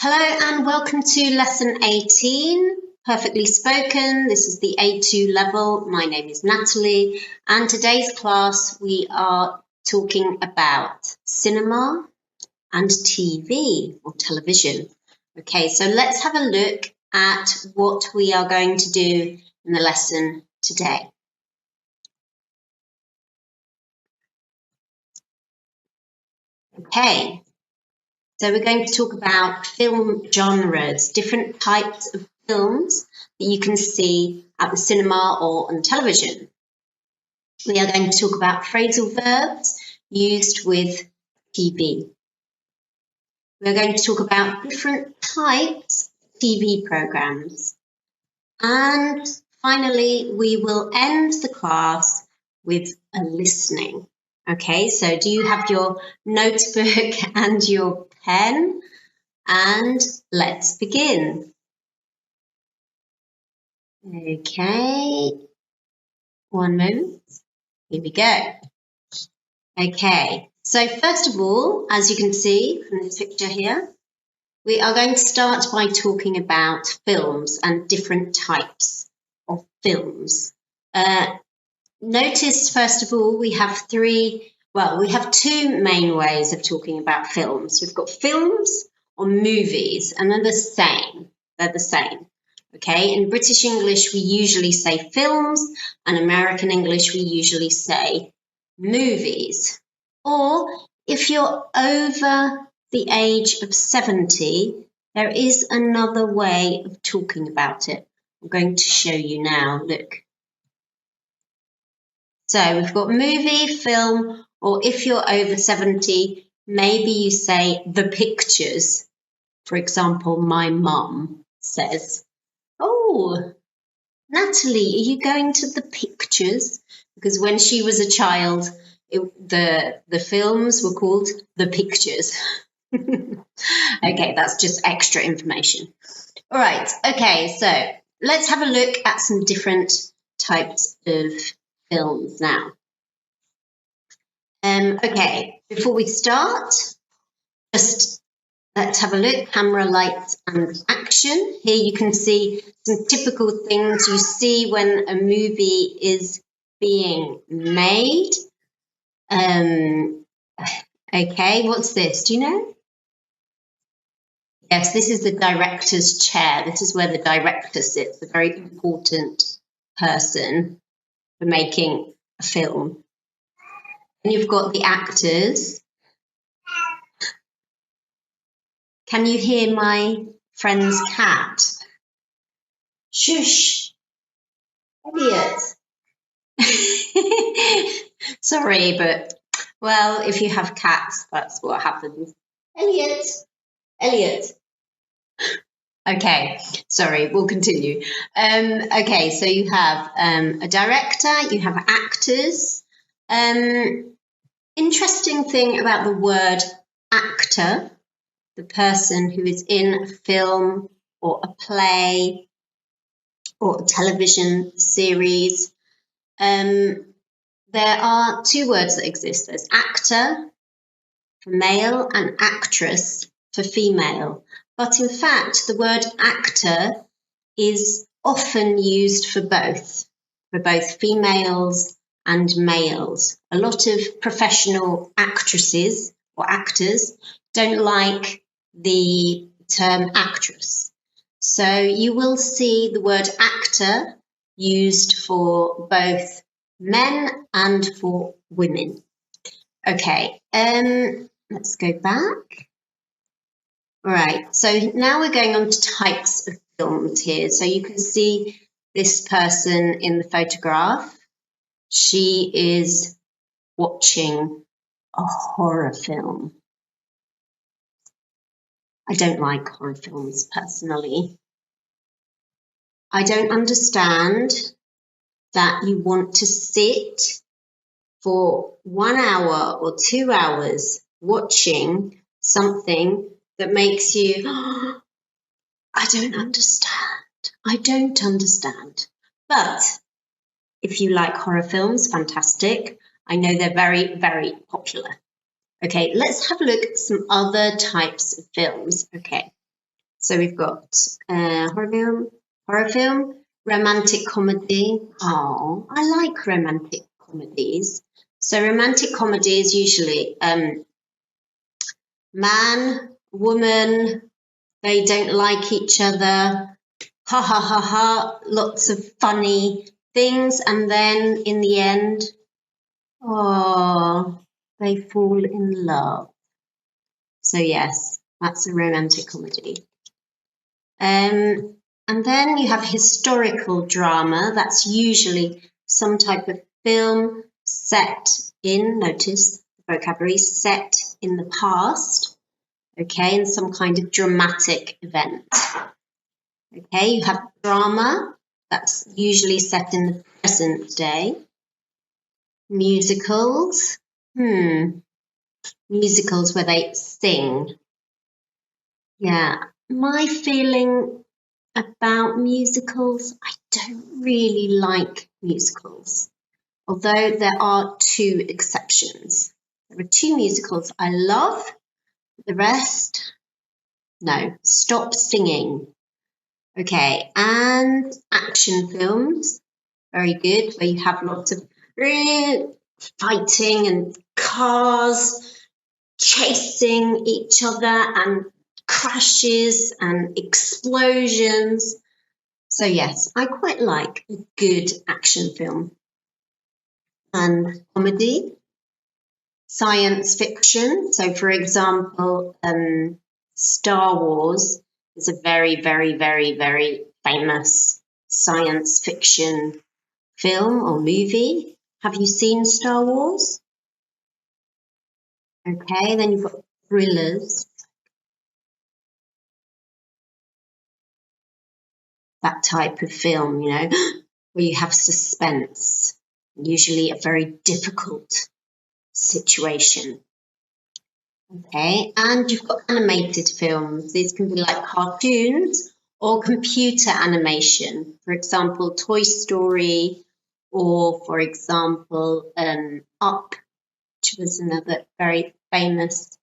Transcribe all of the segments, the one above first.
Hello and welcome to lesson 18, Perfectly Spoken. This is the A2 level. My name is Natalie and today's class we are talking about cinema and TV or television. Okay, so let's have a look at what we are going to do in the lesson today. Okay. So we're going to talk about film genres, different types of films that you can see at the cinema or on television. We are going to talk about phrasal verbs used with TV. We're going to talk about different types of TV programs. And finally, we will end the class with a listening. Okay, so do you have your notebook and your pen? And let's begin. Okay, one moment. Here we go. Okay, so first of all, as you can see from this picture here, we are going to start by talking about films and different types of films. Notice, first of all, we have two main ways of talking about films. We've got films or movies, and they're the same. They're the same. Okay, in British English, we usually say films, and American English, we usually say movies. Or if you're over the age of 70, there is another way of talking about it. I'm going to show you now. Look. So we've got movie, film, or if you're over 70, maybe you say the pictures. For example, my mum says, "Oh, Natalie, are you going to the pictures?" Because when she was a child, the films were called the pictures. Okay, that's just extra information. All right, okay, so let's have a look at some different types of films now. Okay, before we start, just let's have a look. Camera, lights and action. Here you can see some typical things you see when a movie is being made. Okay, what's this? Do you know? Yes, this is the director's chair. This is where the director sits, a very important person for making a film. And you've got the actors. Can you hear my friend's cat? Shush, Elliot. Sorry, but, well, if you have cats, that's what happens. Elliot. Okay, sorry, we'll continue. Okay, so you have a director, you have actors. Interesting thing about the word actor, the person who is in a film or a play or a television series. There are two words that exist. There's actor for male and actress for female. But in fact, the word actor is often used for both females and males. A lot of professional actresses or actors don't like the term actress. So you will see the word actor used for both men and for women. Okay, let's go back. All right, so now we're going on to types of films here. So you can see this person in the photograph. She is watching a horror film. I don't like horror films personally. I don't understand that you want to sit for 1 hour or 2 hours watching something that makes you, oh, I don't understand. But if you like horror films, fantastic. I know they're very, very popular. Okay, let's have a look at some other types of films. Okay, So we've got horror film, romantic comedy. Oh, I like romantic comedies. So romantic comedy is usually man, woman, they don't like each other, ha ha ha ha, lots of funny things, and then in the end, oh, they fall in love. So yes, that's a romantic comedy. And then you have historical drama. That's usually some type of film set in, notice the vocabulary, set in the past, okay, in some kind of dramatic event. Okay, you have drama. That's usually set in the present day. Musicals. Musicals where they sing. Yeah, my feeling about musicals, I don't really like musicals, although there are two exceptions. There are two musicals I love, the rest, no, stop singing. Okay, and action films, very good, where you have lots of fighting and cars chasing each other and crashes and explosions. So yes, I quite like a good action film. And comedy, science fiction. So for example, Star Wars is a very, very, very, very famous science fiction film or movie. Have you seen Star Wars? Okay, then you've got thrillers. That type of film, you know, where you have suspense, usually a very difficult situation. Okay, and you've got animated films. These can be like cartoons or computer animation. For example, Toy Story, or for example, Up, which was another very famous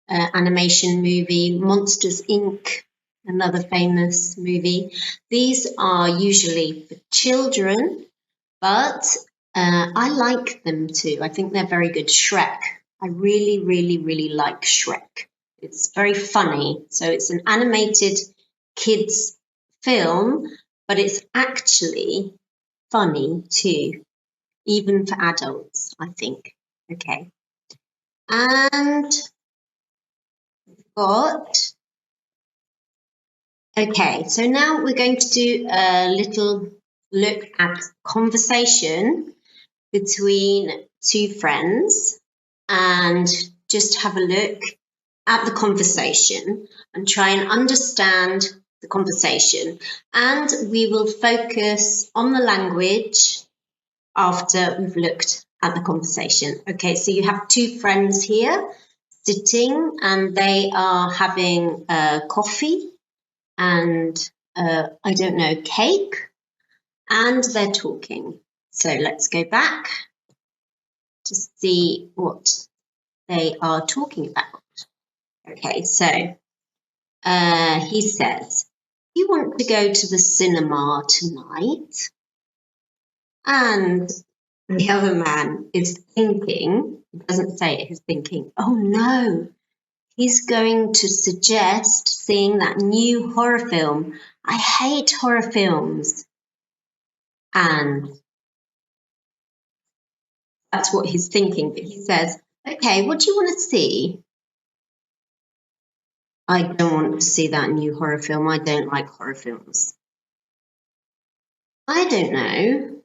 animation movie. Monsters, Inc., another famous movie. These are usually for children, but I like them too. I think they're very good. Shrek. I really, really, really like Shrek. It's very funny. So it's an animated kids film, but it's actually funny too, even for adults, I think. Okay. And we've got, okay, so now we're going to do a little look at conversation between two friends and just have a look at the conversation and try and understand the conversation. And we will focus on the language after we've looked at the conversation. Okay, so you have two friends here sitting and they are having coffee and I don't know, cake, and they're talking. So let's go back to see what they are talking about. Okay, so he says, you want to go to the cinema tonight? And the other man is thinking, he doesn't say it, he's thinking, oh no, he's going to suggest seeing that new horror film. I hate horror films. And that's what he's thinking. But he says, okay, what do you want to see? I don't want to see that new horror film. I don't like horror films. I don't know.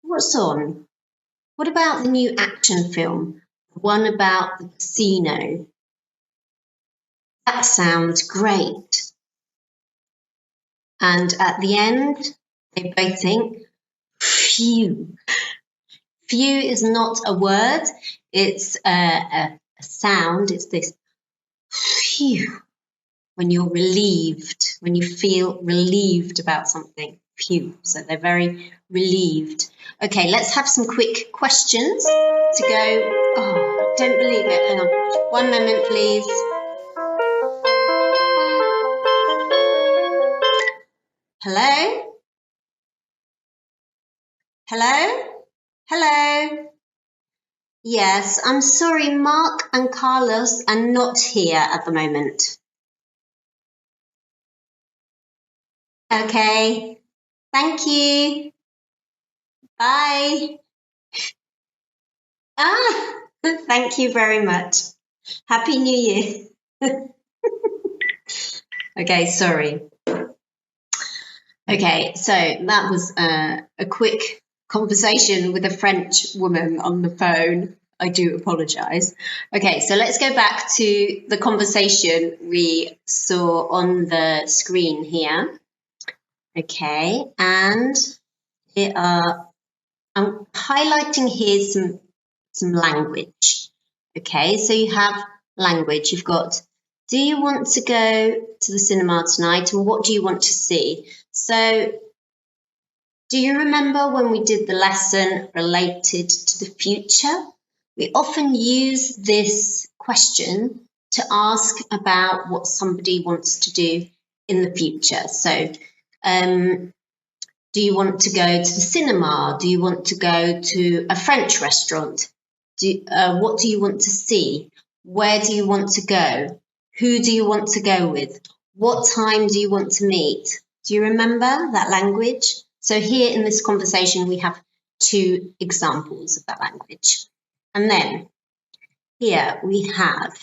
What's on? What about the new action film? The one about the casino? That sounds great. And at the end, they both think, phew. Phew is not a word, it's a sound. It's this phew, when you're relieved, when you feel relieved about something. Phew. So they're very relieved. Okay, let's have some quick questions to go. Oh, I don't believe it. Hang on. 1 moment, please. Hello? Hello? Hello? Yes, I'm sorry, Mark and Carlos are not here at the moment. Okay, thank you. Bye. Ah, thank you very much. Happy New Year. Okay, sorry. Okay, so that was a quick conversation with a French woman on the phone. I do apologise. Okay, so let's go back to the conversation we saw on the screen here. Okay, and here I'm highlighting here some language. Okay, so you have language. You've got, do you want to go to the cinema tonight, and what do you want to see? So do you remember when we did the lesson related to the future? We often use this question to ask about what somebody wants to do in the future. So, do you want to go to the cinema? Do you want to go to a French restaurant? What do you want to see? Where do you want to go? Who do you want to go with? What time do you want to meet? Do you remember that language? So here in this conversation, we have two examples of that language. And then here we have,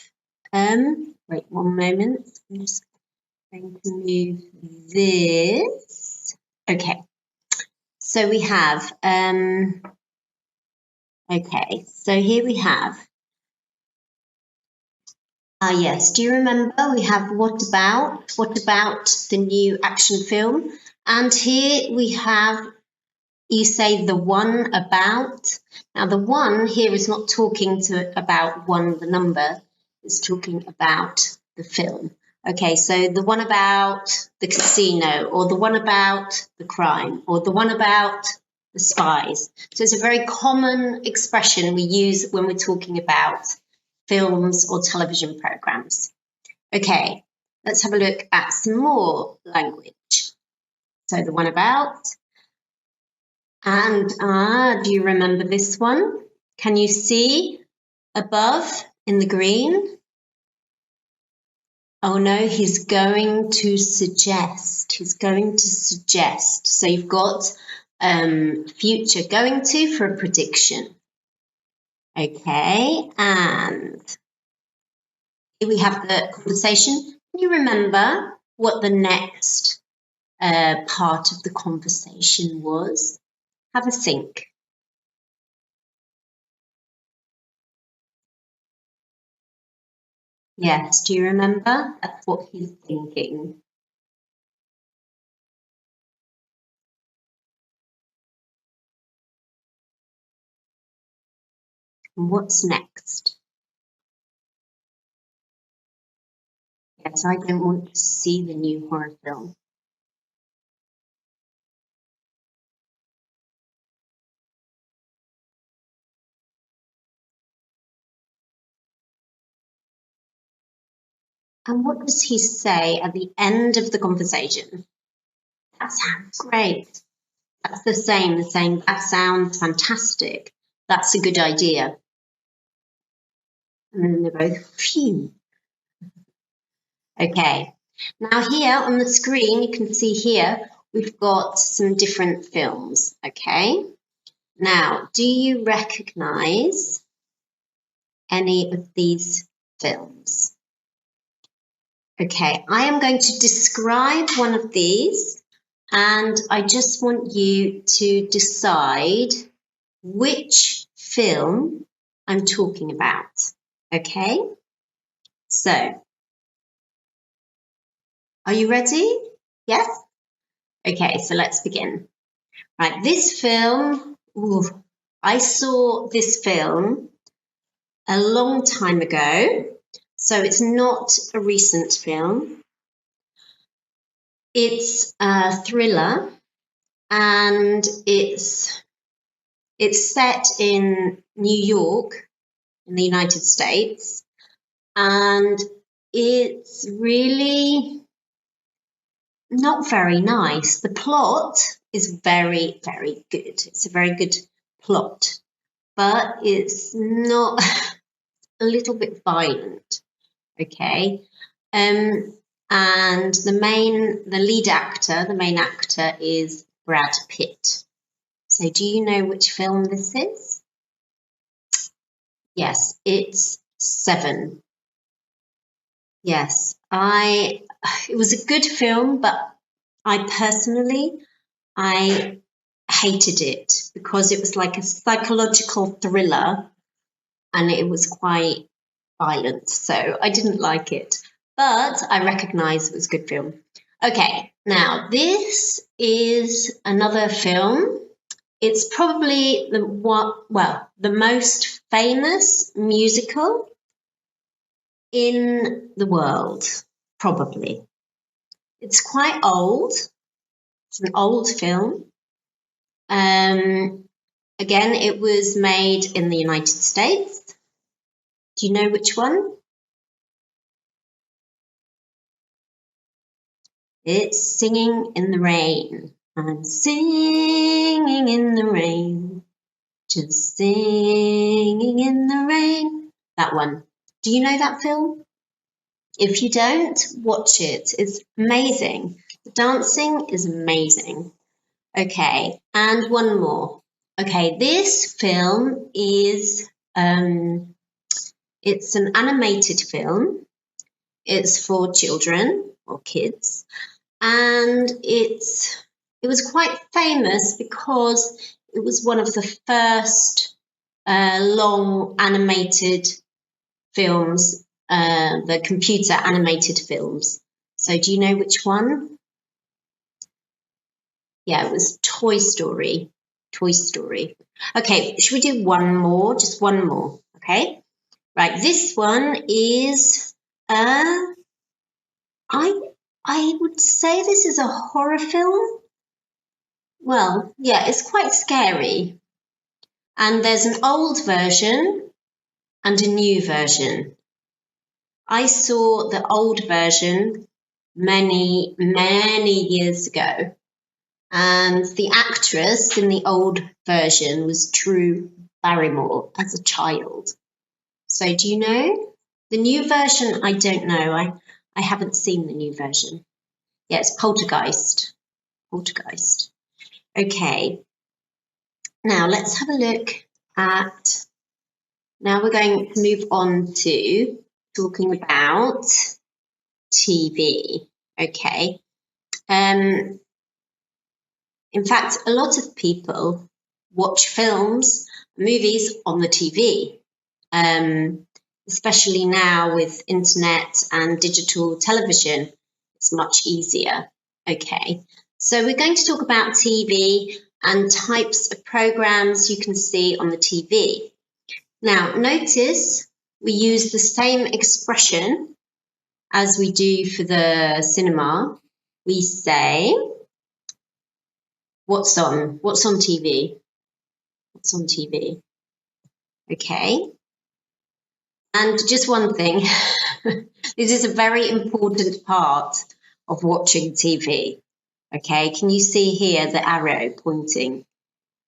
wait one moment, I'm just going to move this. Okay, so we have, okay, so here we have, yes, do you remember we have what about the new action film? And here we have, you say the one about. Now the one here is not talking about one, the number, it's talking about the film. Okay, so the one about the casino, or the one about the crime, or the one about the spies. So it's a very common expression we use when we're talking about films or television programs. Okay, let's have a look at some more language. So the one about, and do you remember this one? Can you see above in the green? Oh no, he's going to suggest. He's going to suggest. So you've got future going to for a prediction. Okay, and here we have the conversation. Can you remember what the next part of the conversation was? Have a think. Yes, do you remember? That's what he's thinking. And what's next? Yes, I don't want to see the new horror film. And what does he say at the end of the conversation? That sounds great. That's the same, saying that sounds fantastic. That's a good idea. And then they're both, phew. Okay, now here on the screen, you can see here, we've got some different films, okay? Now, do you recognize any of these films? Okay, I am going to describe one of these, and I just want you to decide which film I'm talking about, okay? So, are you ready? Yes? Okay, so let's begin. Right, this film, I saw this film a long time ago, so it's not a recent film. It's a thriller, and it's set in New York in the United States, and it's really not very nice. The plot is very, very good. It's a very good plot, but it's not a little bit violent. Okay. And the main actor is Brad Pitt. So do you know which film this is? Yes, it's Seven. Yes, it was a good film, but I personally hated it because it was like a psychological thriller and it was quite violent, so I didn't like it. But I recognise it was a good film. Okay, now this is another film. It's probably the most famous musical in the world, probably. It's quite old. It's an old film. Again, it was made in the United States. Do you know which one? It's Singing in the Rain. I'm singing in the rain, just singing in the rain. That one. Do you know that film? If you don't, watch it. It's amazing. The dancing is amazing. Okay, and one more. Okay, this film is it's an animated film. It's for children or kids, and it was quite famous because it was one of the first long animated films, the computer animated films. So do you know which one? Yeah, it was Toy Story. Toy Story. Okay, should we do one more? Just one more, okay? Right, this one is, I would say this is a horror film. Well, yeah, it's quite scary. And there's an old version and a new version. I saw the old version many, many years ago. And the actress in the old version was Drew Barrymore as a child. So do you know? The new version, I don't know. I haven't seen the new version. Yeah, it's Poltergeist. Poltergeist. Okay. Now let's have a look at, now we're going to move on to talking about TV. Okay. In fact, a lot of people watch films, movies on the TV, especially now with internet and digital television. It's much easier. Okay, so we're going to talk about TV and types of programs you can see on the TV. Now, notice we use the same expression as we do for the cinema. We say, what's on? What's on TV? What's on TV? Okay. And just one thing, this is a very important part of watching TV. Okay, can you see here the arrow pointing?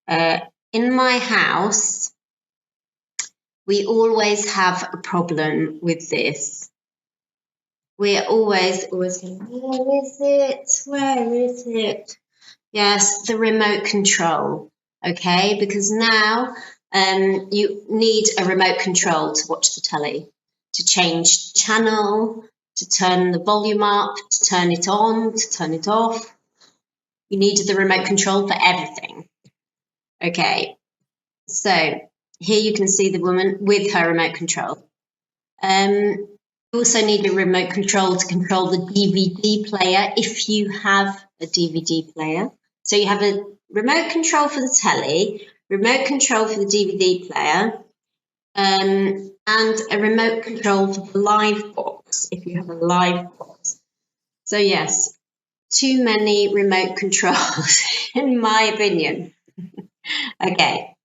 In my house, we always have a problem with this. We're always saying, where is it? Where is it? Yes, the remote control, okay? Because now you need a remote control to watch the telly, to change channel, to turn the volume up, to turn it on, to turn it off. You needed the remote control for everything. Okay, so here you can see the woman with her remote control. You also need a remote control to control the DVD player if you have a DVD player. So you have a remote control for the telly, remote control for the DVD player, and a remote control for the live box if you have a live box. So yes, too many remote controls in my opinion. Okay,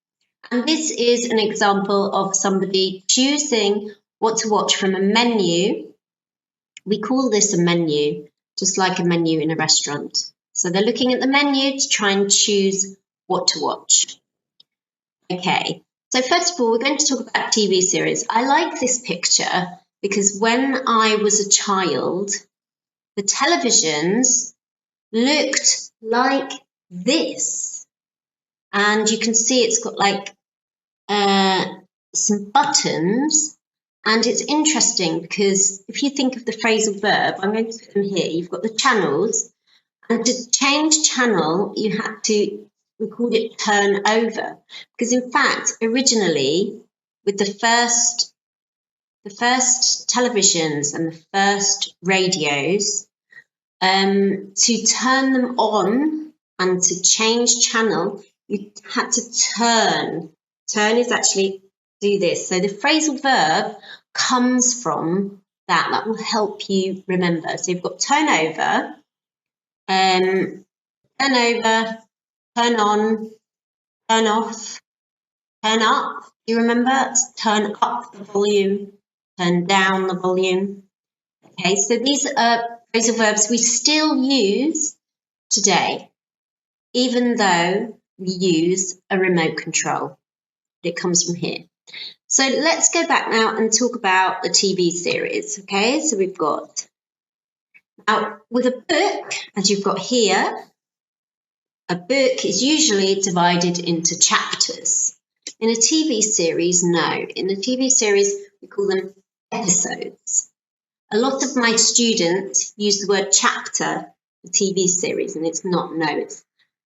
and this is an example of somebody choosing what to watch from a menu. We call this a menu. just like a menu in a restaurant. So they're looking at the menu to try and choose what to watch. Okay, so first of all, we're going to talk about TV series. I like this picture because when I was a child, the televisions looked like this. And you can see it's got like some buttons. And it's interesting because if you think of the phrasal verb, I'm going to put them here. You've got the channels. And to change channel, you had to, we called it turn over. Because in fact, originally, with the first televisions and the first radios, to turn them on and to change channel, you had to turn. Turn is actually do this. So the phrasal verb comes from that. That will help you remember. So you've got turn over, turn over, turn on, turn off, turn up. Do you remember? Turn up the volume, turn down the volume. Okay, so these are phrasal verbs we still use today, even though we use a remote control. It comes from here. So let's go back now and talk about the TV series. Okay, so we've got, now with a book, as you've got here, a book is usually divided into chapters. In a TV series, no. In a TV series, we call them episodes. A lot of my students use the word chapter for TV series, and it's not, no, it's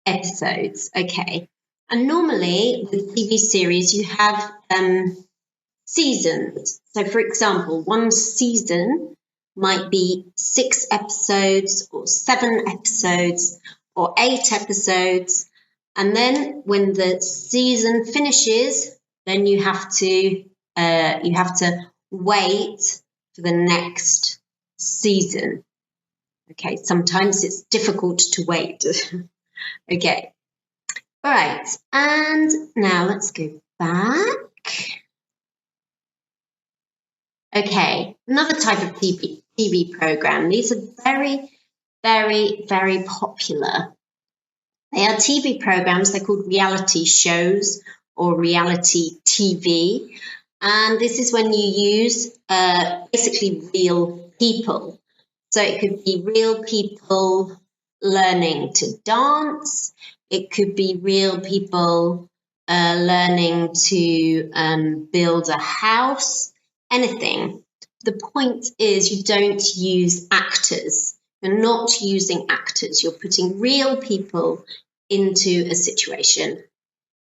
episodes. Okay. And normally with TV series, you have seasons. So for example, one season might be 6 episodes or 7 episodes or 8 episodes. And then when the season finishes, then you have to wait for the next season. Okay, sometimes it's difficult to wait. Okay. All right, and now let's go back. Okay, another type of TV program. These are very, very, very popular. They are TV programs. They're called reality shows or reality TV. And this is when you use basically real people. So it could be real people learning to dance. It could be real people learning to build a house, anything. The point is you don't use actors. You're not using actors. You're putting real people into a situation.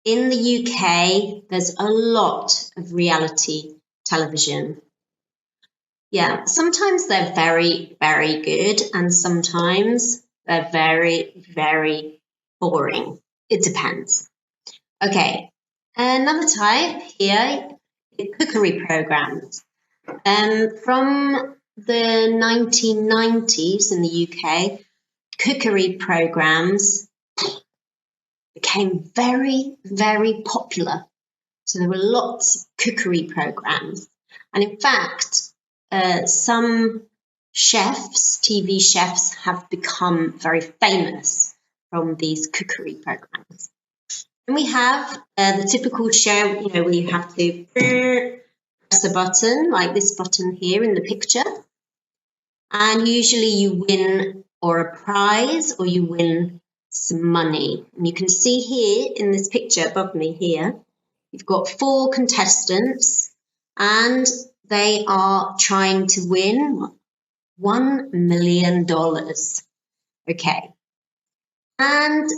In the UK, there's a lot of reality television. Yeah, sometimes they're very, very good, and sometimes they're very, very boring. It depends. Okay, another type here is cookery programs. From the 1990s in the UK, cookery programs became very, very popular. So there were lots of cookery programs. And in fact, some chefs, TV chefs, have become very famous from these cookery programs. And we have the typical show, you know, where you have to press a button, like this button here in the picture. And usually you win or a prize or you win some money. And you can see here in this picture above me here, you've got 4 contestants and they are trying to win $1 million. Okay. And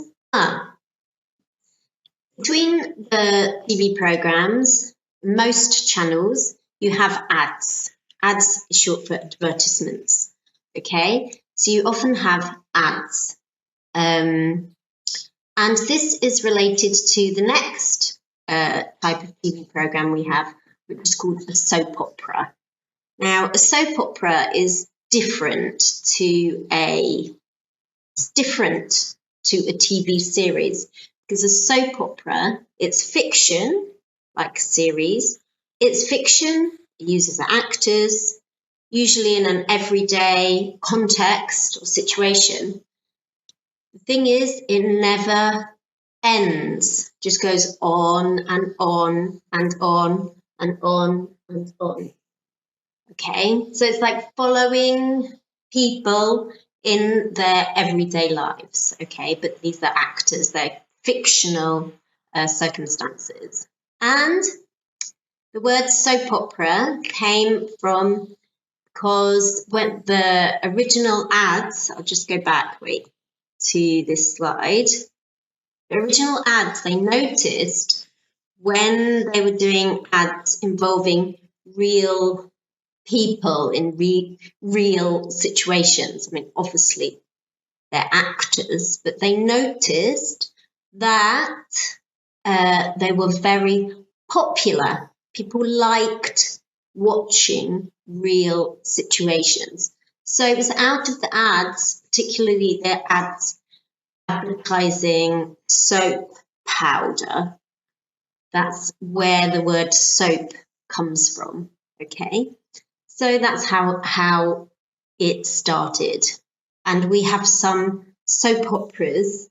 between the TV programs, most channels, you have ads. Ads is short for advertisements. Okay. So you often have ads. And this is related to the next type of TV program we have, which is called a soap opera. Now, a soap opera is different to a TV series, because a soap opera, it's fiction, like a series. It's fiction, it uses actors, usually in an everyday context or situation. The thing is, it never ends, just goes on and on and on and on and on. Okay, so it's like following people in their everyday lives. Okay, but these are actors, they're fictional circumstances. And the word soap opera came from, because when the original ads, I'll just go back, to this slide. The original ads, they noticed when they were doing ads involving real people in real situations. I mean, obviously they're actors, but they noticed that they were very popular. People liked watching real situations. So it was out of the ads, particularly their ads advertising soap powder. That's where the word soap comes from, okay? So that's how it started. And we have some soap operas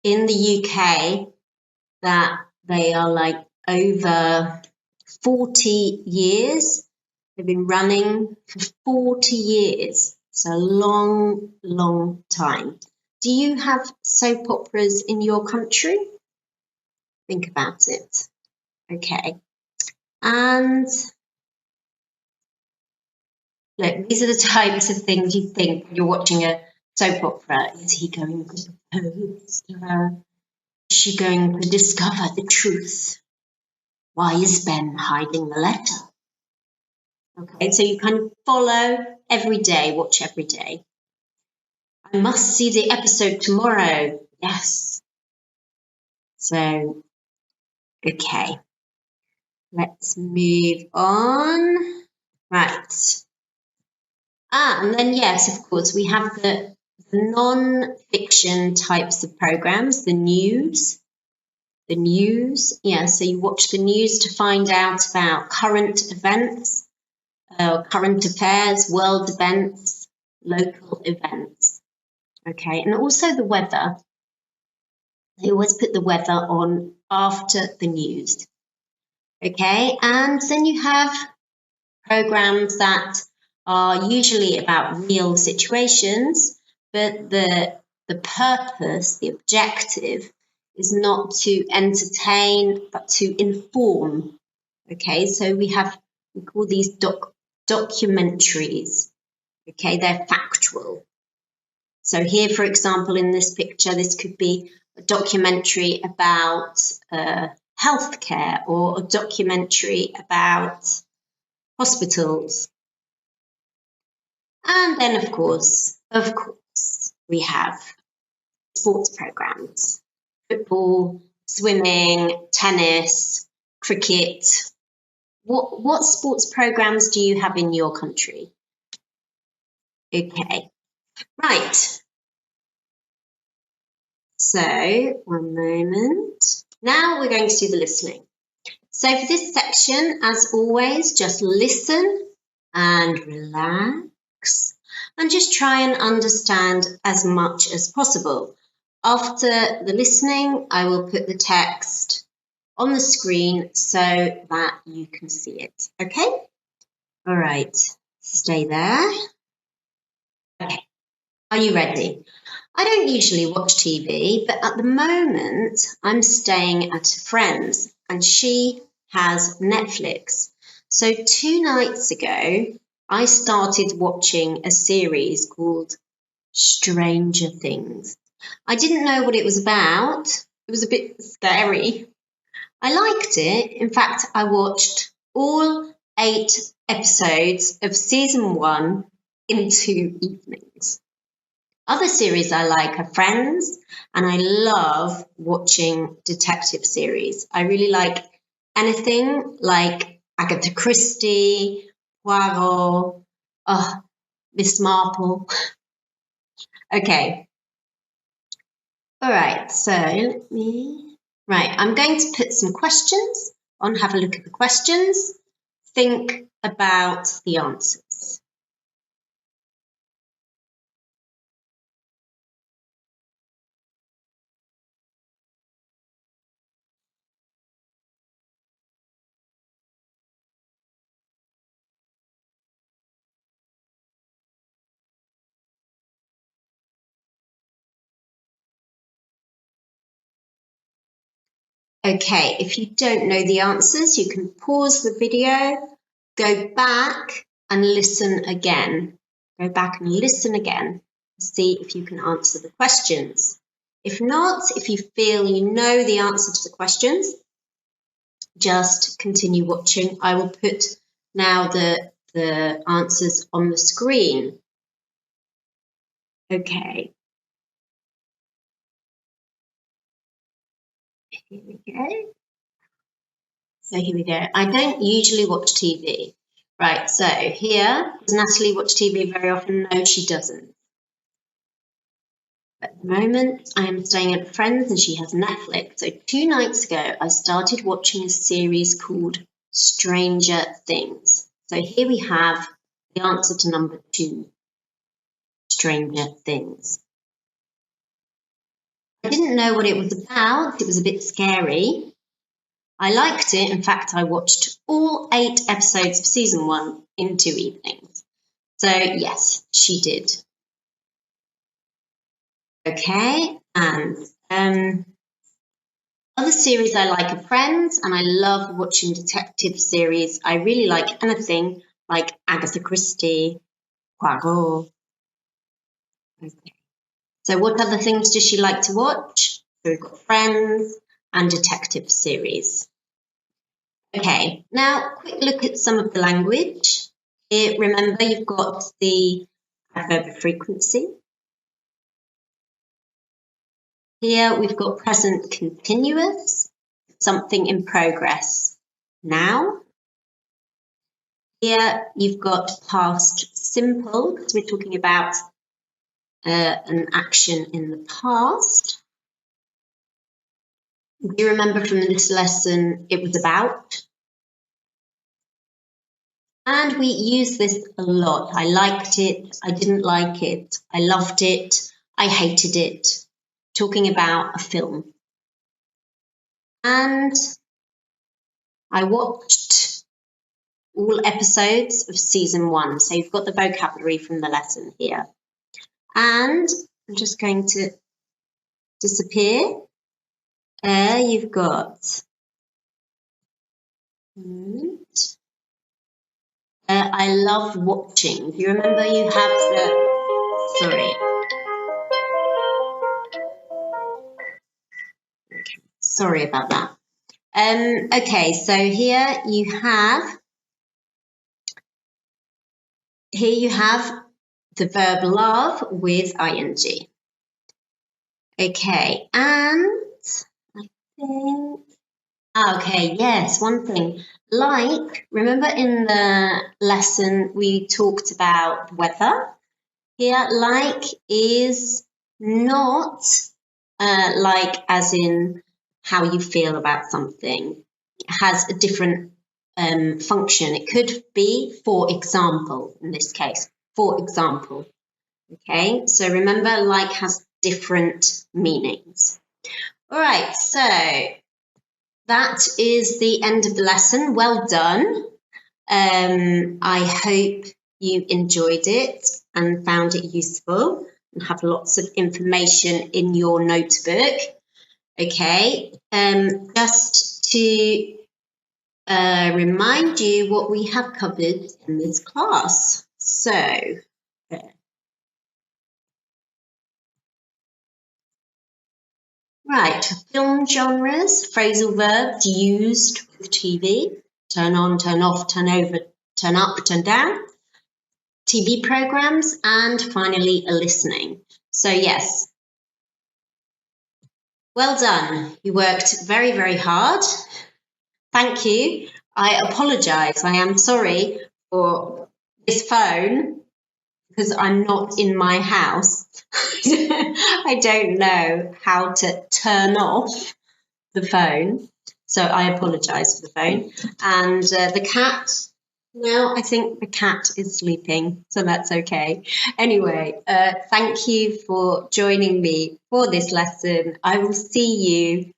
in the UK that they are like over 40 years. They've been running for 40 years. It's a long, long time. Do you have soap operas in your country? Think about it. Okay. And look, these are the types of things you think when you're watching a soap opera. Is he going to propose to her? Is she going to discover the truth? Why is Ben hiding the letter? Okay, so you kind of follow every day, watch every day. I must see the episode tomorrow. Yes. So, okay. Let's move on. Right. And then, yes, of course, we have the non-fiction types of programs, the news. The news, yeah, so you watch the news to find out about current events, current affairs, world events, local events. Okay, and also the weather. They always put the weather on after the news. Okay, and then you have programs that are usually about real situations, but the purpose, the objective, is not to entertain, but to inform. Okay, so we call these documentaries. Okay, they're factual. So here, for example, in this picture, this could be a documentary about healthcare or a documentary about hospitals. And then, of course, we have sports programs. Football, swimming, tennis, cricket. What sports programs do you have in your country? Okay, right. So, one moment. Now we're going to do the listening. So for this section, as always, just listen and relax and just try and understand as much as possible. After the listening, I will put the text on the screen so that you can see it. Okay? All right. Stay there. Okay. Are you ready? I don't usually watch TV, but at the moment, I'm staying at a friend's and she has Netflix. So 2 nights ago, I started watching a series called Stranger Things. I didn't know what it was about. It was a bit scary. I liked it. In fact, I watched all 8 episodes of season 1 in 2 evenings. Other series I like are Friends, and I love watching detective series. I really like anything like Agatha Christie, Poirot, Miss Marple. Okay. All right, so I'm going to put some questions on. Have a look at the questions. Think about the answers. Okay, if you don't know the answers, you can pause the video, go back and listen again. Go back and listen again to see if you can answer the questions. If not, if you feel you know the answer to the questions, just continue watching. I will put now the answers on the screen. Okay. Here we go. So here we go. I don't usually watch TV. Right, so here, does Natalie watch TV very often? No, she doesn't. At the moment, I am staying at a friend's and she has Netflix. So 2 nights ago, I started watching a series called Stranger Things. So here we have the answer to number 2, Stranger Things. I didn't know what it was about. It was a bit scary. I liked it. In fact, I watched all 8 episodes of season 1 in 2 evenings. So yes, she did. Okay, and other series I like are Friends, and I love watching detective series. I really like anything like Agatha Christie, Poirot. Okay. So what other things does she like to watch? So we've got Friends and detective series. Okay, now quick look at some of the language. Here, remember, you've got the adverb of frequency. Here we've got present continuous, something in progress now. Here you've got past simple, because we're talking about an action in the past. Do you remember from this lesson it was about? And we use this a lot. I liked it, I didn't like it, I loved it, I hated it. Talking about a film. And I watched all episodes of season 1. So you've got the vocabulary from the lesson here. And I'm just going to disappear. You've got I love watching. Do you remember you have the, sorry. Okay. Sorry about that. Okay, so here you have the verb love with ing. Okay, and I think, okay, yes, one thing. Like, remember in the lesson we talked about weather? Here, like is not like as in how you feel about something. It has a different function. It could be, for example, in this case, for example. Okay, so remember, like has different meanings. All right, so that is the end of the lesson. Well done. I hope you enjoyed it and found it useful and have lots of information in your notebook. Okay, just to remind you what we have covered in this class. So, right, film genres, phrasal verbs used with TV, turn on, turn off, turn over, turn up, turn down, TV programs, and finally a listening. So yes, well done. You worked very, very hard. Thank you. I apologise. I am sorry for this phone because I'm not in my house. I don't know how to turn off the phone. So I apologise for the phone. And the cat, now I think the cat is sleeping, so that's okay. Anyway, thank you for joining me for this lesson. I will see you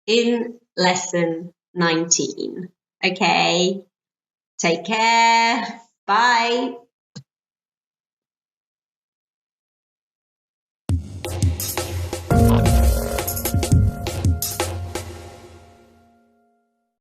in lesson 19. Okay, take care. Bye.